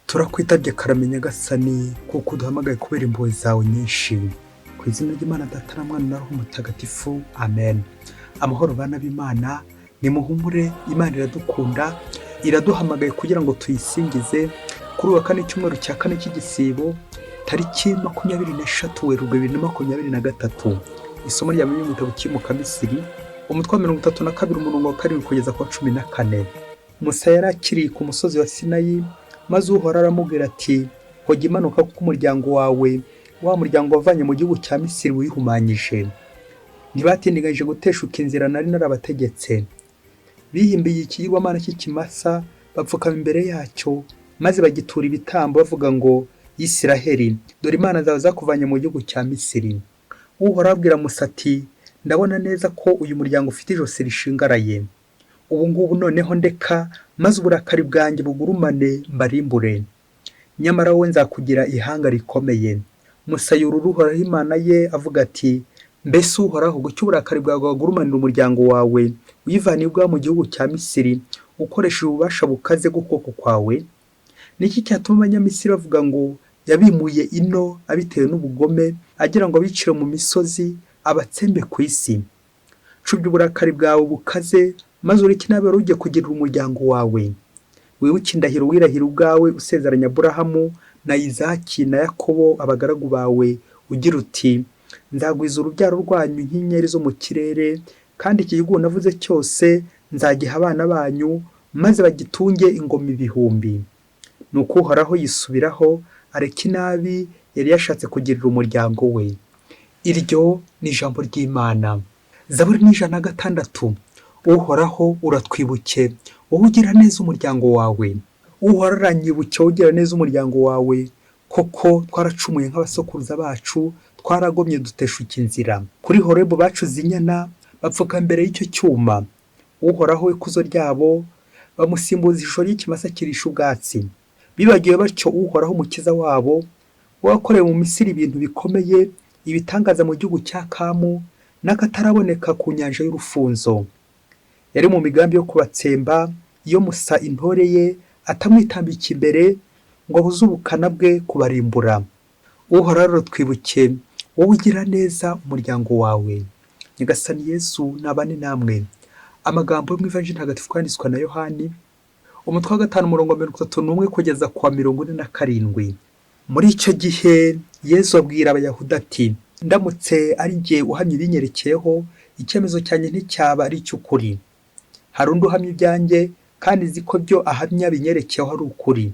turakwitabye karamenya gasani kuko uduhamagaye kubera impuhwe zawe nyinshi. Ku izina ry'Imana Data na Mwana na Roho Mutagatifu, amen. Amahoro bana b'Imana, nimuhumure, Imana iradukunda, iraduhamagaye kugira ngo tuyisingize. Kuri uwa kane cyumweru cya kane cy'igisibo, tariki 23 Werurwe 2023. Isomo rya mu gitabo cy'imuka Misiri, umutwe wa 32 umurongo wa 7 kugeza ku 14. Musa yari akiri ku musozi wa Sinayi, maze Uhoraho aramubwira ati, hoga imanuka kuko umuryango wawe, wa muryango wavanye mu gihugu cya Misiri wihumanyije. Ntibatindiganyije guteshuka inzira nari narabategetse. Bihimbiye ikigirwamana cy'ikimasa, bapfukama imbere yacyo, maze bagitura ibitambo bavuga ngo, Isiraheli, dore imana zawe zakuvanye mu gihugu cya Misiri. Uhoraho abwira Musa ati, ndabona neza ko uyu muryango ufite ijosi rishingaraye. Ubu ngubu noneho ndeka, maze uburakari bwanjye bugurumane mbarimbure. Nyamara wowe nzakugira ihanga rikomeye. Musa yurura Uhoraho Imana ye avuga ati, mbese Uhoraho gucyo uburakari bwawe bugurumanira umuryango wawe, uyivaniye ubwawe mu gihugu cya Misiri, ukoresheje ububasha bukaze bw'ukuboko kwawe? Niki cyatuma abanyamisiri bavuga ngo yabimuye ino abitewe n'ubugome, agira ngo abicire mu misozi, abatsembe ku isi? Cubya uburakari bwawe bukaze, maze ureke nabe ujye kugirira umuryango wawe. Wibuke indahiro wirahira ubwawe usezeranya Aburahamu na Izaki na Yakobo abagaragu bawe, ugira uti, nzagwiza urubyaro rwanyu nk'inyenyeri zo mu kirere, kandi iki gihugu navuze cyose nzagiha abana banyu, maze bagitunge ingoma ibihumbi. Nuko Uhoraho yisubiraho, areka inabi yari yashatse kugirira umuryango we. Iryo ni ijambo ry'Imana. Zaburi 106. Uhoraho uratwibuke, wowe ugira neza umuryango wawe. Uhoraho aranyibuke, wowe ugira neza umuryango wawe. Koko twaracumuye nk'abasokuruza bacu, twaragomye duteshuka inzira. Kuri Horebu bacuze inyana, bapfuka mbere y'icyo cyuma. Uhoraho ikuzo ryabo, bamusimbuza ishusho y'ikimasa kirisha ubwatsi. Bibagiwe batyo Uhoraho umukiza wabo, wakoreye mu Misiri ibintu bikomeye, ibitangaza mu gihugu cya Kamu, n'akataraboneka ku nyanja y'urufunzo. Yari mu migambi yo kubatsemba, iyo Musa intore ye atamwitambika imbere ngo abuze ubukana bwe kubarimbura. Uhoraho twibuke, wowe ugira neza umuryango wawe. Nyagasani Yesu nabane namwe. Amagambo yo mu Ivanjili ntagatifu kwanditswe na Yohani, umutwe wa 5 umurongo wa 31 kugeza ku wa 47. Muri icyo gihe Yesu abwira Abayahudi ati, ndamutse ari jye uhamya ibinyerekeyeho, icyemezo cyanjye nticyaba ari icy'ukuri. Hari undi uhamya ibyanjye, kandi nzi ko byo ahamya binyerekeyeho ari ukuri.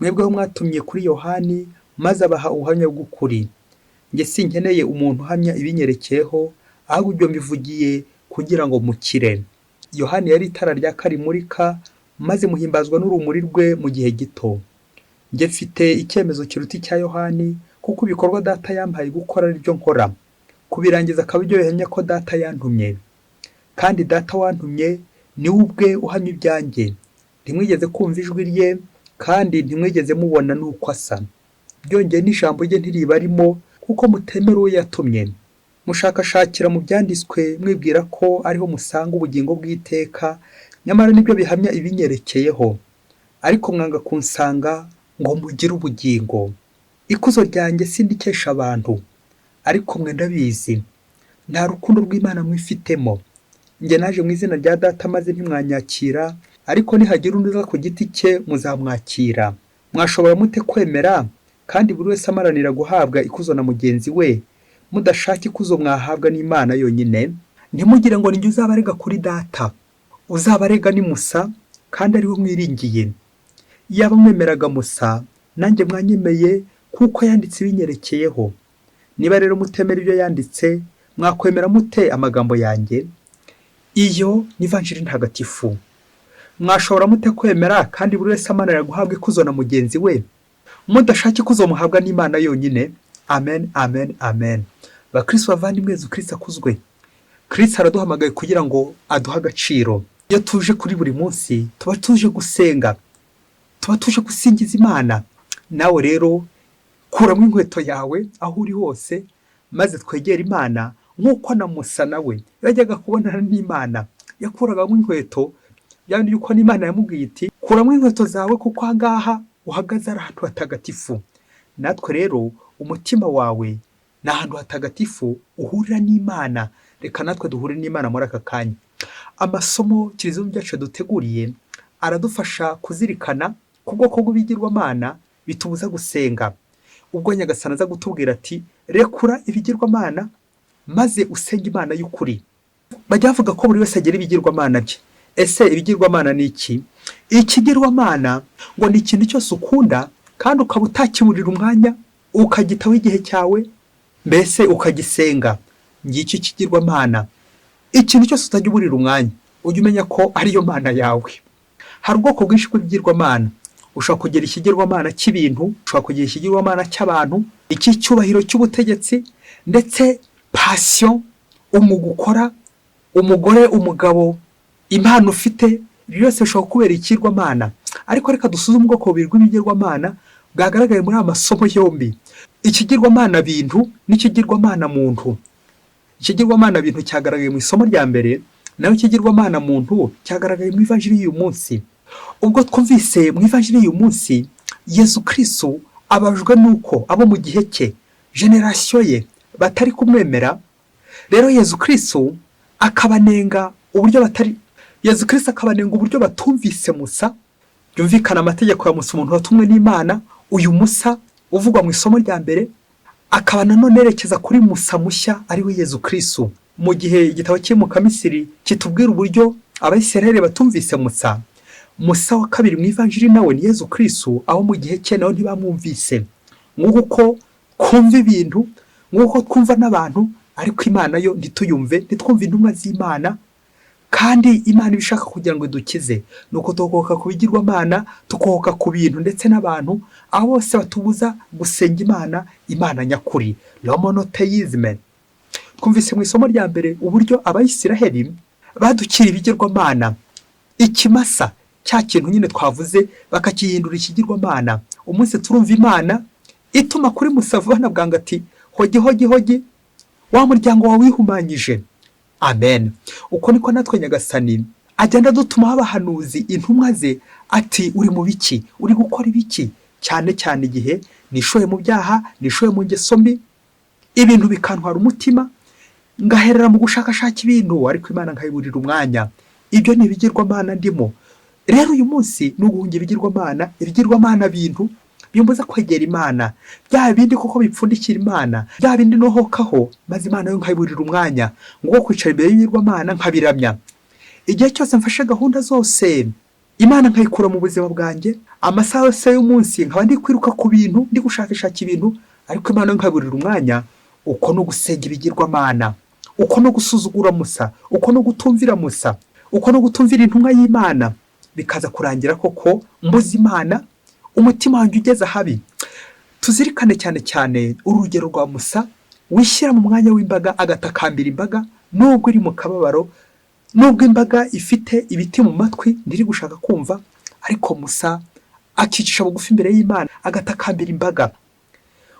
Mwebweho mwatumye kuri Yohani, maze abaha ubuhamya bw'ukuri. Njye sinkeneye umuntu uhamya ibinyerekeyeho, ahubwo ibyo mbivugiye kugira ngo mukire. Yohani yari itara ryaka rimurika, maze muhimbazwa n'urumuri rwe mu gihe gito. Njye mfite icyemezo kiruta icya Yohani, kuko ibikorwa Data yampaye gukora ari byo nkora, kubirangiza akaba ibyo bihamya ko Data yantumye. Kandi Data wantumye ni we ubwe uhamya ibyanjye. Ntimwigeze kumva ijwi rye, kandi ntimwigeze mubona n'uko asa. Byongeye n'ijambo rye ntiribarimo, kuko mutemera uwo yatumye. Mushakashakira mu byanditswe mwibwira ko ariho musanga ubugingo bw'iteka, nyamara nibyo bihamya ibinyerekeyeho. Ariko mwanga kunsanga ngo mugire ubugingo. Ikuzo ryanjye sindikesha abantu, ariko mwe ndabizi, nta rukundo rw'Imana mwifitemo. Njye naje mu izina rya Data, maze ntimwanyakira, ariko nihagira undi uza ku giti cye muzamwakira. Mwashobora mute kwemera, kandi buri wese amaranira guhabwa ikuzo na mugenzi we, mudashaka ikuzo mwahabwa n'Imana yonyine? Ntimugire ngo ninjye uzabarega kuri Data. Uzabarega ni Musa, kandi ariwe mwiringiye. Yaba mwemeraga Musa, nanjye mwanyemeye, kuko yanditse ibinyerekeyeho. Niba rero mutemera ibyo yanditse, mwakwemera mute amagambo yanjye? Iyo ni Ivanjili ntagatifu. Mwashobora mute kwemera, kandi buri wese amanira guhabwa ikuzo na mugenzi we, mudashaka ikuzo muhabwa n'Imana yonyine? Amen, amen, amen. Bakristo bavandimwe, Yesu Kristo akuzwe. Kristo araduhamagaye kugira ngo aduhe agaciro. Iyo tuje kuri buri munsi, tuba tuje gusenga, tuba tuje gusingiza Imana. Nawe rero kuramo inkweto yawe aho uri hose, maze twegera Imana nk'uko na Musa nawe yajyaga kubonana n'Imana, yakuragamo inkweto, yandi yuko n'Imana yamubwiye iti, kuramo inkweto zawe kuko ahangaha uhagaze ari ahantu hatagatifu. Natwe rero umutima wawe ni ahantu hatagatifu uhurira n'Imana. Reka natwe duhure n'Imana muri aka kanya. Amasomo kiliziya byacu duteguriye aradufasha kuzirikana ku bwoko bw'ibigirwamana bitubuza gusenga. Ubwo Nyagasani aza gutubwira ati rekura ibigirwamana maze usenge Imana y'ukuri. Bajya bavuga ko buri wese agira ibigirwamana bye. Ese ibigirwamana ni iki? Ikigirwamana ngo ni ikintu cyose ukunda kandi ukaba utakiburira umwanya ukagitaho igihe cyawe, mbese ukagisenga. Ngiki ikigirwamana. Ikintu cyose utajya uburira umwanya ujye umenya ko ariyo Mana yawe. Hari ubwoko bwinshi bw'ibigirwamana. Ushobora kugira ikigirwamana cy'ibintu, ushobora kugira ikigirwamana cy'abantu, icy'icyubahiro cy'ubutegetsi, ndetse passion, umugukora, umugore, umugabo, impano ufite, byose bishobora kubera ikigirwamana. Ariko reka dusuzume ubwoko bubiri bw'ibigirwamana bwagaragaye muri amasomo yombi. Ikigirwamana bintu n'ikigirwamana muntu. Ikigirwamana bintu cyagaragaye mu isomo rya mbere, naho ikigirwamana muntu cyagaragaye mu ivanjiri y'uyu munsi. Ubwo twumvise mu ivanjiri y'uyu munsi Yezu Kristo abajwe nuko abo mu gihe cye, generasiyo ye, batari kumwemera. Rero Yezu Kristo akabanenga uburyo batumvise Musa. Byumvikana amategeko ya Musa, umuntu watumwe n'Imana. Uyu Musa uvugwa mu isomo rya mbere akaba nanone yerekeza kuri Musa mushya ari we Yezu Kristo. Mu gihe igitabo cy'imuka Misiri kitubwira uburyo Abisirayeli batumvise Musa, Musa wa kabiri mu ivanjiri nawe ni Yezu Kristo, aho mu gihe cye nawe ntibamwumvise. Nk'uko kumva ibintu, nk'uko twumva n'abantu, ariko Imana yo ntituyumve, ntitwumve intumwa z'Imana. Kandi Imana ibishaka kugira ngo idukize nuko tukohoka ku bigirwamana, tukohoka ku bintu ndetse n'abantu, aho bose batubuza gusenga Imana nyakuri, la monotheisme. Twumvise mu isomo rya mbere uburyo Abayisiraheli badukira ibigirwamana, ikimasa cya kintu nyine twavuze bakakihindura ikigirwamana. Umunsi turumva Imana ituma kuri Musa vuba bwanga ati hogi hogi hogi, wa muryango wawe wihumanyije. Amen. Uko niko natwe Nyagasani agenda dutuma abahanuzi, intumwa ze, ati uri mu biki, uri gukora ibiki, cyane cyane igihe nishoye mu byaha, nishoye mu ngeso mbi, ibintu bikantwara umutima, ngaherera mu gushakashaka ibintu, ariko Imana nkayiburira umwanya. Ibyo ni ibigirwamana ndimo. Rero uyu munsi nuguhunga ibigirwamana bintu bimbuza kwegera Imana, bya bindi koko bipfundikira Imana, bya bindi nohokaho, maze Imana yo nkayiburira umwanya, ngo kwicara imbere y'ibigirwamana nkabiramya. Igihe cyose mfashe gahunda zose Imana nkayikura mu buzima bwanjye, amasaha yose y'umunsi nkaba ndi kwiruka ku bintu, ndi gushakashaka ibintu, ariko Imana yo nkayiburira umwanya. Uko no gusenga ibigirwamana, uko no gusuzugura Musa, uko no gutumvira Musa, uko no gutumvira intumwa y'Imana, bikaza kurangira koko mbuze Imana, umutima wanjye ugeze habi. Tuzirikane cyane cyane urugero rwa Musa wishyira mu mwanya w'imbaga, agatakambira imbaga nubwo iri mu kababaro, nubwo imbaga ifite ibiti mu matwi ndiri gushaka kumva, ariko Musa akicisha bugufi imbere y'Imana agatakambira imbaga.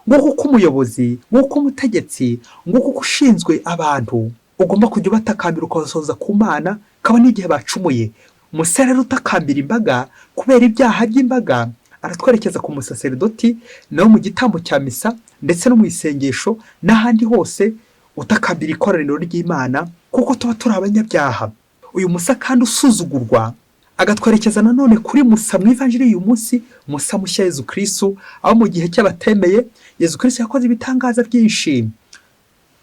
Nguko umuyobozi, nguko umutegetsi, nguko ushinzwe abantu ugomba kujya batakambira ukabasoza ku Mana, kaba n'igihe bacumuye. Musa rero utakambira imbaga kubera ibyaha by'imbaga, aratwerekeza ku musaserdoti nawe mu gitambo cya misa ndetse no mu isengesho n'ahandi hose utakambira ikoraniro ry'Imana, kuko tuba turi abanyabyaha. Uyu Musa kandi usuzugurwa agatwerekeza nanone kuri Musa mu ivanjiri y'uyu munsi, Musa mushya Yezu Kristo, aho mu gihe cy'abatemeye Yezu Kristo yakoze ibitangaza byinshi.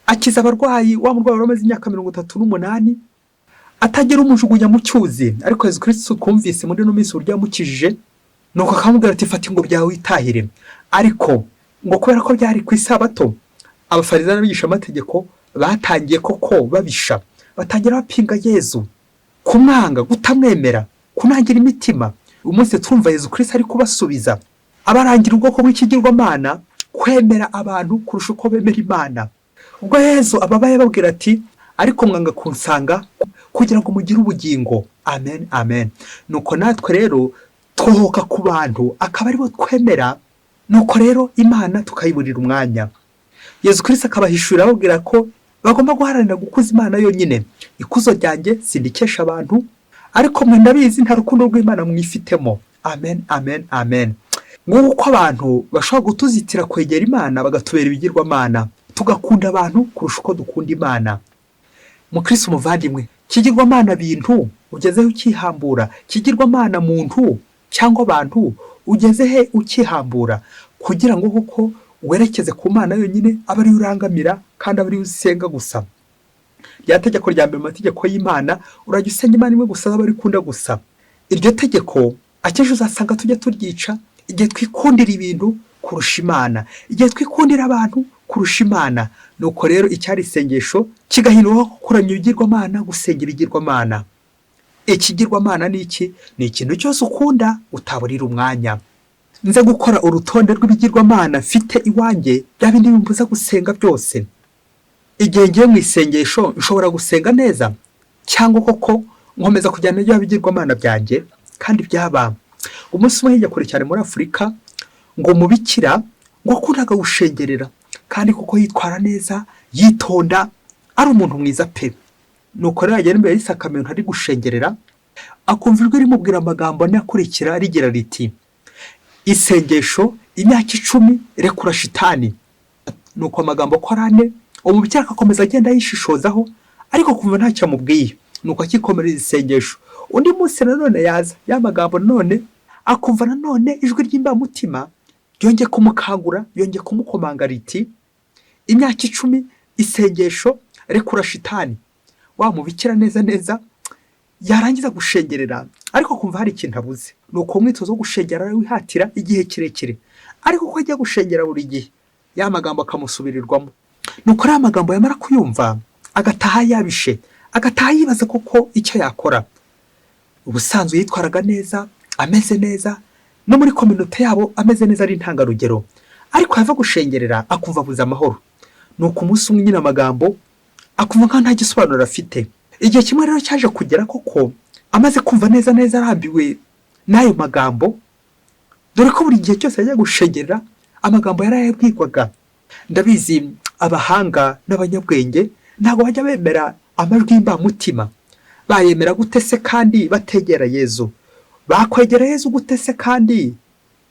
Akiza abarwayi, wa murwayi wari amaze imyaka 38 atagira umujugunya mu cyuzi, ariko Yezu Kristo kumvise muri no minsi uburyo yamukijije, nuko akamubwira ati fata ingobyi yawe witahire. Ariko ngo kubera ko byari ku isabato, abafarisayo n'abigisha amategeko batangiye koko babisha, batangira bapinga Yezu, kumwanga, gutamwemera, kunangira imitima. Umunsi twumva Yezu Kristo ari kubasubiza, abarangira ubwoko bw'ikigirwamana kwemera abantu kurusha uko bemera Imana. Ubwo Yezu ababaye babwira ati ariko mwanga kunsanga kugira ngo mugire ubugingo. Amen, amen. Nuko natwe rero twohoka ku bantu akaba aribo twemera, nuko rero Imana tukayiburira umwanya. Yezu Kristo akabahishurira ababwira ko bagomba guharanira gukuza Imana yonyine. Ikuzo ryanjye sindikesha abantu, ariko mwe ndabizi nta rukundo rw'Imana mwifitemo. Amen, amen, amen. nguko abantu bashobora gutuzitira kwegera Imana bagatubera ibigirwamana, tugakunda abantu kurusha uko dukunda Imana. Mukristo muvandimwe, kigirwamana bintu ugezeho ukihambura, kigirwamana muntu cyangwa abantu ugezehe ukihambura, kugira ngo koko werekeze ku Mana yonyine abe ari urangamira kandi abe ari usenga gusa. Rya tegeko rya mbere mu mategeko y'Imana, urajya usenga Imana imwe gusa, aba ari kunda gusa. Iryo tegeko akenshi uzasanga tujya turyica igihe twikundira ibintu kurusha Imana, igihe twikundira abantu kurusha Imana. Nuko rero icyari isengesho kigahinduka kuramya ibigirwamana, gusenga ibigirwamana. Ikigirwamana ni iki? Ni ikintu cyose ukunda utaburira umwanya. Nze gukora urutonde rw'ibigirwamana mfite iwanjye, bya bindi bimbuza gusenga byose. Igihe ngiye mu isengesho nshobora gusenga neza, cyangwa koko nkomeza kujyana n'ibyo bigirwamana byanjye. Kandi byaba umunsi umwe hirya kure cyane muri Afurika, ngo umubikira ngo akundaga gushengerera, kandi kuko yitwara neza, yitonda, ari umuntu mwiza pe. Nuko rero agera imbere y'isakramento ari gushengerera, akumva ijwi rimubwira amagambo ane akurikira rigira riti: isengesho imyaka 10 rekura Shitani. Nuko amagambo ko arane, umubikira akakomeza agenda yishishozaho, ariko kumva ntacyo amubwiye. Nuko akikomereza isengesho. Undi munsi nanone yaza ya magambo none, akumva nanone ijwi ry'imbamutima ryongeye kumukangura, yongeye kumukomanga riti: imyaka 10 isengesho rekura Shitani. Wa mubikira neza neza yarangiza gushengerera, ariko kumva hari ikintu abuze. Nuko umwitozo wo gushengera wihatira igihe kirekire, ariko uko ajya gushengera buri gihe ya magambo akamusubirirwamo. Nuko ya magambo yamara kuyumva agataha yabishe, agataha yibaza koko icyo yakora. Ubusanzwe yitwaraga neza, ameze neza, no muri community yabo ameze neza, ari intangarugero, ariko yava gushengerera akumva abuze amahoro. Nuko umunsi umwe nyine amagambo akumva nka nta gisobanuro afite. Igihe kimwe rero cyaje kugera koko amaze kumva neza neza arambiwe n'ayo magambo, dore ko buri gihe cyose ajya gushengerera amagambo yarayabwirwaga. Ndabizi abahanga n'abanyabwenge ntabwo bajya bemera amajwi y'imbamutima. Bayemera gute se kandi bategera Yezu? Bakwegera Yezu gute se kandi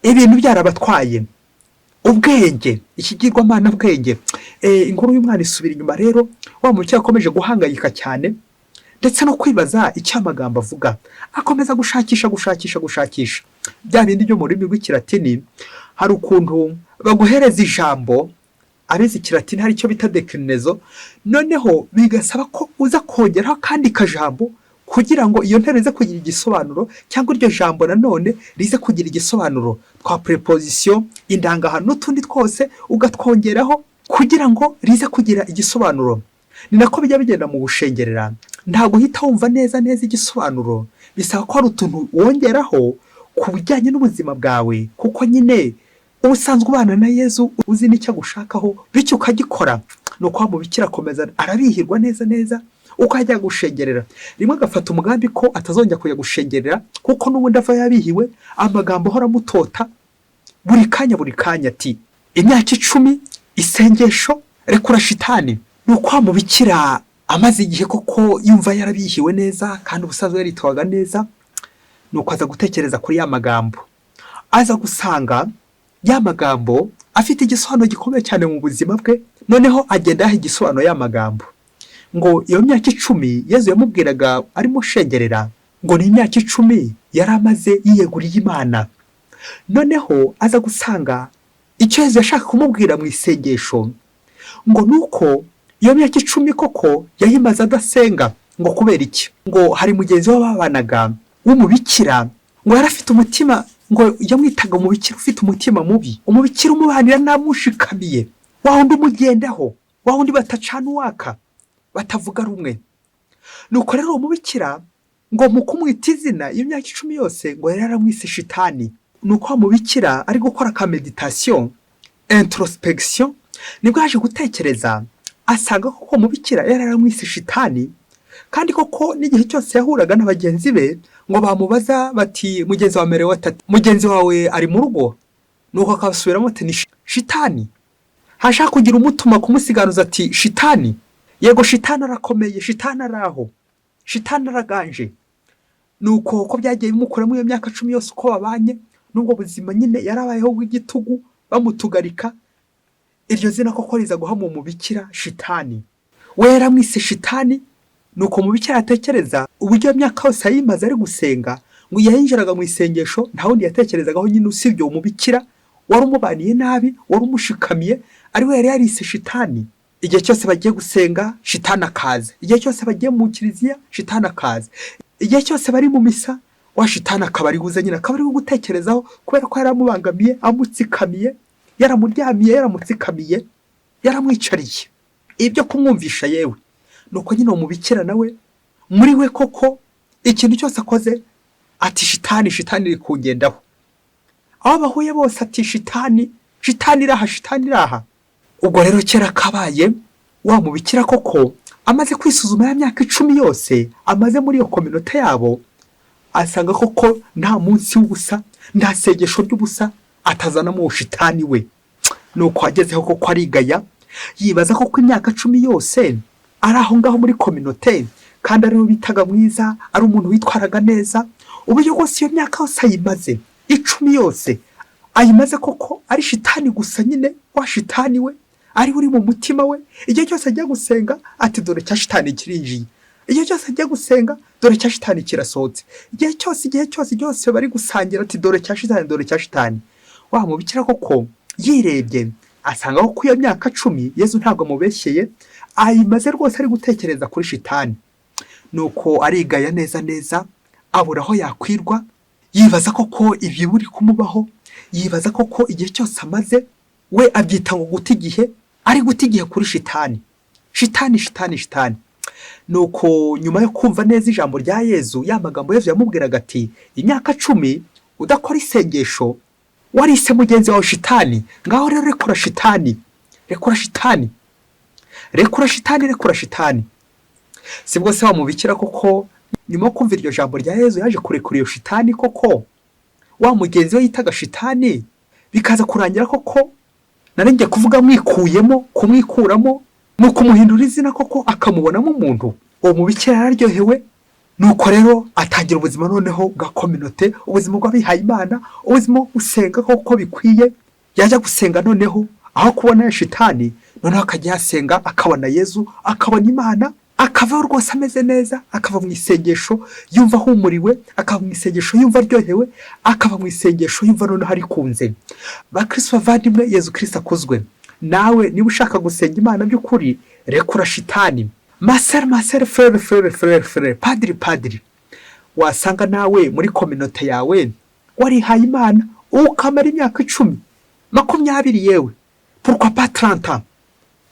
ibintu byarabatwaye ubwenge, ikigirwamana bwenge? Inkuru y'umwana isubira inyuma rero, wa mukira akomeje guhangayika cyane ndetse no kwibaza icyo amagambo avuga. Akomeza gushakisha bya bindi byo mu rurimi rw'Ikilatini. Hari ukuntu baguhereza ijambo, abizi Ikilatini hari icyo bita declinaison, noneho bigasaba ko uza kongeraho kandi kajambo kugira ngo iyo nteruro ize kugira igisobanuro, cyangwa iryo jambo nanone rize kugira igisobanuro. Twa preposition, indangahano n'utundi twose ugatwongeraho kugira ngo rize kugira igisobanuro. Ni nako bijya bigenda mu gushengerera. Ntabwo uhita wumva neza igisobanuro, bisaba ko hari utuntu wongeraho ku bijyanye n'ubuzima bwawe, kuko nyine ubusanzwe ubana na Yezu uzi n'icyo agushakaho, bityo ukagikora. Nuko wa mubikira akomeza arabihirwa neza uko ajya gushengerera. Rimwe agafata umugambi ko atazongera kujya gushengerera, kuko n'ubundi ava yabihiwe, amagambo ahora mutota buri kanya ati: imyaka 10 isengesho rekura Shitani. Nuko wa mubikira amaze igihe koko yumva yarabihiwe neza, kandi ubusanzwe yaritwaga neza. Nuko aza gutekereza kuri ya magambo, aza gusanga ya magambo afite igisobanuro gikomeye cyane mu buzima bwe. Noneho agenda yaha igisobanuro ya magambo, ngo iyo myaka 10 Yezu yamubwiraga arimo shengerera, ngo ni imyaka 10 yari amaze yiyeguriye Imana. Noneho aza gusanga icyo Yezu yashaka kumubwira mu isengesho, ngo nuko iyo myaka 10 koko yahimaze adasenga. Ngo kubera iki? Ngo hari mugenzi we babanaga w'umubikira, ngo yarafite umutima, ngo yamwitaga umubikira ufite umutima mubi, umubikira umubanira namushikamiye, wawundi umugendaho, wawundi batacana uwaka, batavuga rumwe. Nuko rero umubikira ngo mu kumwita izina iyo myaka 10 yose ngo yaramwise Shitani. Nuko umubikira ari gukora ka meditation, introspection, nibwo yaje gutekereza, asanga koko umubikira yaramwise Shitani. Kandi koko n'igihe cyose yahuraga n'abagenzi be, ngo bamubaza bati: mugenzi wa merewe atati, mugenzi wawe ari mu rugo? Nuko akabasubiramo ati: ni Shitani. Hashaka kugira umutuma kumusiganuza ati: Shitani, yego Shitani arakomeye, Shitani araho, Shitani araganje. Nuko uko byagiye bimukura mu iyo myaka 10 yose uko babanye, n'ubwo buzima nyine yarabayeho bw'igitugu bamutugarika, iryo zina koko riza guhamwa umubikira Shitani. We yaramwise Shitani, nuko umubikira atekereza uburyo myaka yose ayimaze ari gusenga, ngo yinjiraga mu isengesho nta wundi yatekerezagaho nyine usibye umubikira wari umubaniye nabi, wari umushikamiye, ari we yari yarise Shitani. Igihe cyose bagiye gusenga Shitani akaza, igihe cyose bagiye mu kiliziya Shitani akaza, igihe cyose bari mu misa wa Shitani akaba ari buze nyine, akaba ari gutekerezaho kubera ko yaramubangamiye, amutsikamiye, yaramuryamiye, yaramutsikamiye, yaramwicariye. Ibyo kumwumvisha yewe nuko nyine umubikira nawe muri we koko ikintu cyose akoze ati Shitani, Shitani iri kungendaho. Aho bahuye bose ati Shitani, Shitani iraha, Shitani iraha. Ubwo rero kera kabaye wa mubikira koko amaze kwisuzuma ya myaka 10 yose amaze muri iyo community yabo, asanga koko nta munsi w'ubusa, nta sengesho ry'ubusa atazanamo Shitani we. Nuko agezeho koko arigaya, yibaza koko imyaka 10 yose ari aho ngaho muri community, kandi ari bitaga mwiza, ari umuntu witwaraga neza, uburyo bwose iyo myaka yose ayimaze 10 yose ayimaze koko ari Shitani gusa nyine, wa Shitani we ari uri mu mutima we. Igihe cyose ajya gusenga ati dore cya Shitani kirinjiye, igihe cyose ajya gusenga dore cya Shitani kirasohotse, igihe cyose bari gusangira ati dore cya Shitani, dore cya Shitani. Wa mubikira koko yirebye asanga ko iyo myaka 10 Yesu ntabwo amubeshyeye, ayimaze rwose ari gutekereza kuri Shitani. Nuko arigaya neza abura aho yakwirwa, yibaza koko ibyo buri kumubaho, yibaza koko igihe cyose amaze we abyita ngo guta igihe, ari guta igihe kuri Shitani. Shitani. Nuko nyuma yo kumva neza ijambo rya Yesu, ya magambo Yesu yamubwiraga ati imyaka 10 udakora isengesho warise mugenzi wawe Shitani, ngaho rero rekura Shitani. Sibwo se wamubikira koko nyuma kumva iryo jambo rya Yesu yaje kurekura iyo Shitani koko, wa mugenzi we yitaga Shitani bikaza kurangira koko narenge kuvuga mwikuyemo, kumwikuramo no kumuhindura izina koko akamubonamo umuntu. Uwo mubikira yararyohewe, nuko rero atangira ubuzima noneho bwa community, ubuzima bw'abihaye Imana, ubuzima usenga koko bikwiye. Yajya gusenga noneho aho kubona Shitani, noneho akajya yasenga akabona Yesu, akabona Imana, akava rwose ameze neza, akava mu isengesho yumva humuriwe, akava mu isengesho yumva aryohewe, akava mu isengesho yumva noneho ari kunze. Bakristo bavandimwe, Yesu Kristo akuzwe. Nawe niba ushaka gusenga Imana by'ukuri, rekura Shitani. Maser frere, padiri, wasanga nawe muri community yawe warihaye Imana ukamara imyaka 10, 20 yewe, pourquoi pas 30 ans,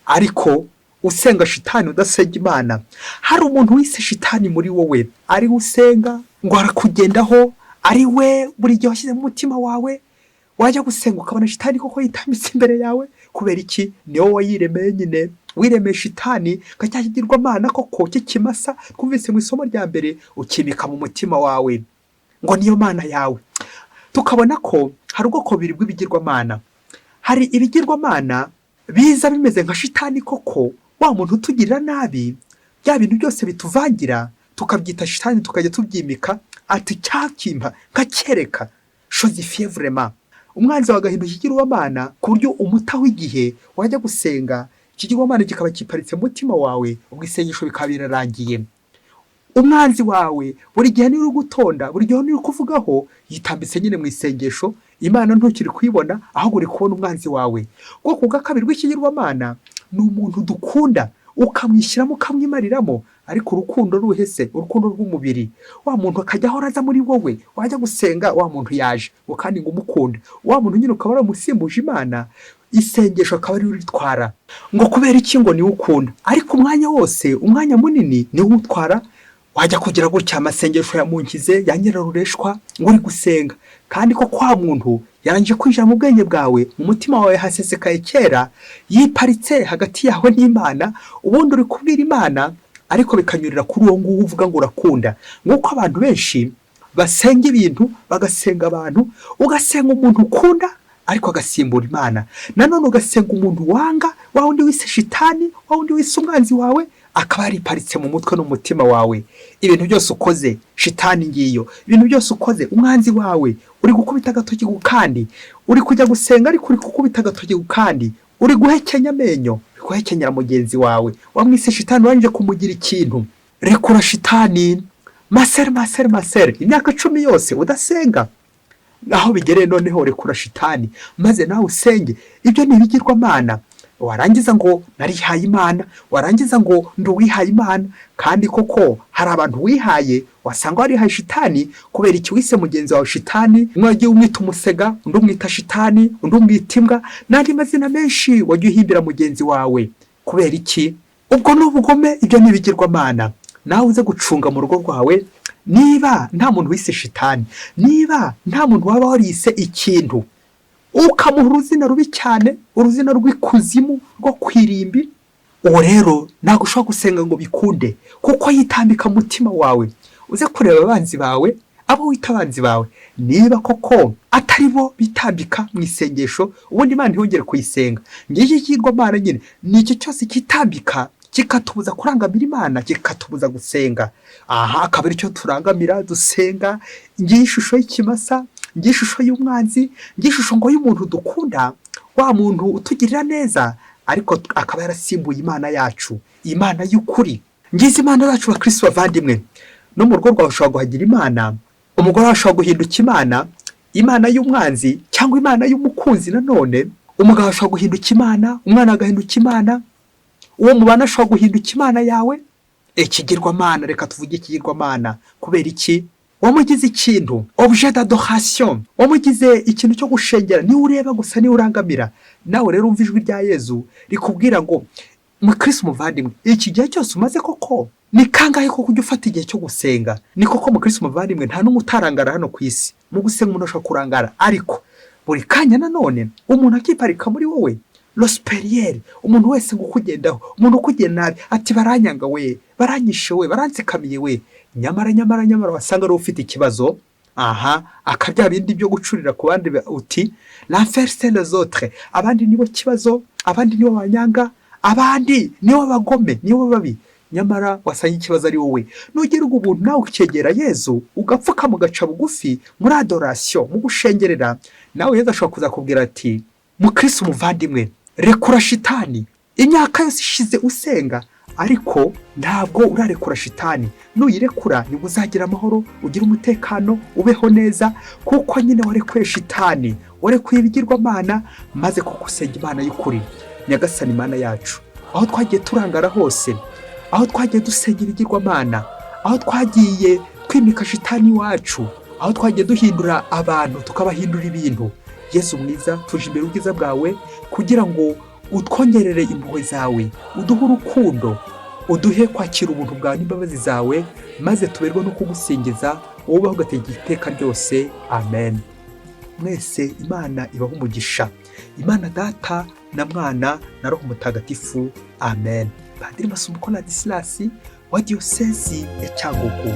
ariko usenga Shitani udasenga Imana. Hari umuntu wise Shitani muri wowe, ari usenga ngo arakugendaho, ari we buri gihe washyize mu mutima wawe, wajya gusenga ukabona Shitani koko yitambitse imbere yawe. Kubera iki? Niyo wayiremeye nyine, wiremeye Shitani kacyagirwa Imana koko cy'ikimasa twumvise mu isomo rya mbere, ukimika mu mutima wawe ngo niyo Mana yawe. Tukabona ko hari ubwoko bubiri bw'ibigirwa Mana. Hari ibigirwa Mana biza bimeze nka Shitani koko, wa muntu utugirira nabi, bya bintu byose bituvangira tukabyita Shitani, tukajya tubyimika ati cyakimpa nkakereka chosifier vraiment. Umwanzi wagahinduka ikigirwa Mana ku buryo umutaho igihe wajya gusenga ikigirwa Mana kikaba kiparitse mu mutima wawe, ubwo isengesho bikabirarangiye. Umwanzi wawe buri gihe ni ugutonda, buri gihe ni ukuvugaho, yitambitse nyine mu isengesho, Imana ntukiri kwibona, ahubwo uri kubona umwanzi wawe. Ubwoko bwa kabiri bw'ikigirwa Mana ni umuntu dukunda, ukamwishyiramo ukamwimariramo, ariko urukundo ruhese, urukundo rw'umubiri. Wa muntu akajya ahora aza muri wowe, wajya gusenga wa muntu yaje, kandi ngo umukunda. Wa muntu nyine ukaba waramusimbuje Imana, isengesho akaba ari uritwara. Ngo kubera iki? Ngo ni ukunda, ariko umwanya wose, umwanya munini ni utwara. Wajya kugira gutya amasengesho yamunkize, yanyerarureshwa ngo uri gusenga, kandi ko kwa muntu yaranje kwinjira mu bwenge bwawe, mu mutima wawe hasesekaye kera, yiparitse hagati yawe n'Imana, ubundi uri kubwira Imana, ariko bikanyurira kuri uwo nguwo uvuga ngo urakunda. Nk'uko abantu benshi basenga ibintu, bagasenga abantu, ugasenga umuntu ukunda ariko agasimbura Imana. Nanone ugasenga umuntu wanga, wa wundi wise Shitani, wa wundi wise umwanzi wawe, akaba yariparitse mu mutwe n'umutima wawe. Ibintu byose ukoze shitani ngiyo, ibintu byose ukoze umwanzi wawe uri gukubita agatoki ku kandi, uri kujya gusenga ariko uri gukubita agatoki ku kandi, uri guhekenya amenyo, uri guhekenyera mugenzi wawe, wamwise shitani warangije kumugira ikintu. Rekura shitani. Masere imyaka 10 yose udasenga, aho bigereye noneho rekura shitani maze nawe usenge. Ibyo ni ibigirwamana. Warangiza ngo narihaye Imana, warangiza ngo nduwihaye Imana, kandi koko hari abantu wihaye wasanga warihaye shitani. Kubera iki wise mugenzi wawe shitani? Mwagiye umwita umusega, undi umwita shitani, undi umwita imbwa, n'andi mazina menshi wagiye uhimbira mugenzi wawe. Kubera iki? Ubwo n'ubugome. Ibyo ni ibigirwamana. Nawe uze gucunga mu rugo rwawe, niba nta muntu wise shitani, niba nta muntu waba warise ikintu ukamuha uruzina rubi cyane, uruzina rw'ikuzimu rwo kwirimbi, uwo rero ntabwo ushobora gusenga ngo bikunde, kuko yitambika mu mutima wawe. Uze kureba abanzi bawe, abo wita abanzi bawe, niba koko atari bo bitambika mu isengesho, ubundi Imana ntiyongere kuyisenga. Ngiki kigirwamana nyine ni icyo cyose kitambika kikatubuza kurangamira Imana, kikatubuza gusenga. Aha akaba ari cyo turangamira dusenga. Ngiye ishusho y'ikimasa, ngiye ishusho y'umwanzi, ngiye ishusho ngo y'umuntu dukunda, wa muntu utugirira neza ariko akaba yarasimbuye Imana yacu, Imana y'ukuri. Ngize Imana yacu wa Kristo bavandimwe. No mu rugo rwawe ushobora guhagira Imana, umugore ashobora guhinduka Imana, Imana y'umwanzi cyangwa Imana y'umukunzi. Nanone umugabo ashobora guhinduka Imana, umwana agahinduka Imana, uwo mubana ashobora guhinduka Imana yawe. Ikigirwamana, reka tuvuge ikigirwamana. Kubera iki? Wamugize ikintu, objet d'adoration, wamugize ikintu cyo gushengera. Ni ureba gusa, ni urangamira. Nawe rero umva ijwi rya Yezu rikubwira ngo mu Kristo muvandimwe, iki gihe cyose umaze koko ni kangahe ko kujya ufata igihe cyo gusenga? Ni koko mu Kristo muvandimwe nta n'umutarangara hano ku isi. Mu gusenga umuntu ashobora kurangara, ariko buri kanya nanone umuntu akiparika muri wowe. L'hospitalier, umuntu wese ngo kugendaho, umuntu ukugenda nabi, ati baranyanga we, baranyishe we, baransekamiye we. Nyamara wasanga ari ufite ikibazo. Aha akabya bindi byo gucurira ku bandi, uti l'enfer c'est les autres. Abandi nibo kibazo, abandi nibo banyanga, abandi nibo bagome, nibo babi. Nyamara wasanga ikibazo ari wowe. Nugira ubuntu nawe ukegera Yezu, ugapfuka mu gaca bugufi muri adoration, mu gushengerera, nawe Yezu ashobora kuza kubwira ati mu Kristo muvandimwe, rekura shitani. Imyaka yose ishize usenga, ariko ntabwo urarekura shitani. Nuyirekura nibwo uzagira amahoro, ugira umutekano, ubeho neza, kuko nyine warekuye shitani, warekuye ibigirwamana, maze kuko usenga Imana y'ukuri. Nyagasani Imana yacu, aho twagiye turangara hose, aho twagiye dusenga ibigirwamana, aho twagiye twimika shitani wacu, aho twagiye duhindura abantu tukabahindura ibintu, Yesu mwiza, tuje imbere ubwiza bwawe kugira ngo utwongerere impuhwe zawe, uduhe urukundo, uduhe kwakira ubuntu bwawe n'imbabazi zawe, maze tuberwe no kugusingiza, wowe ubaho ugategeka iteka ryose. Amen. Mwese Imana ibaho umugisha. Imana Data na Mwana na Roho Mutagatifu. Amen. Padiri Masumbuko Ladislas wa Diyosezi ya Cyangugu.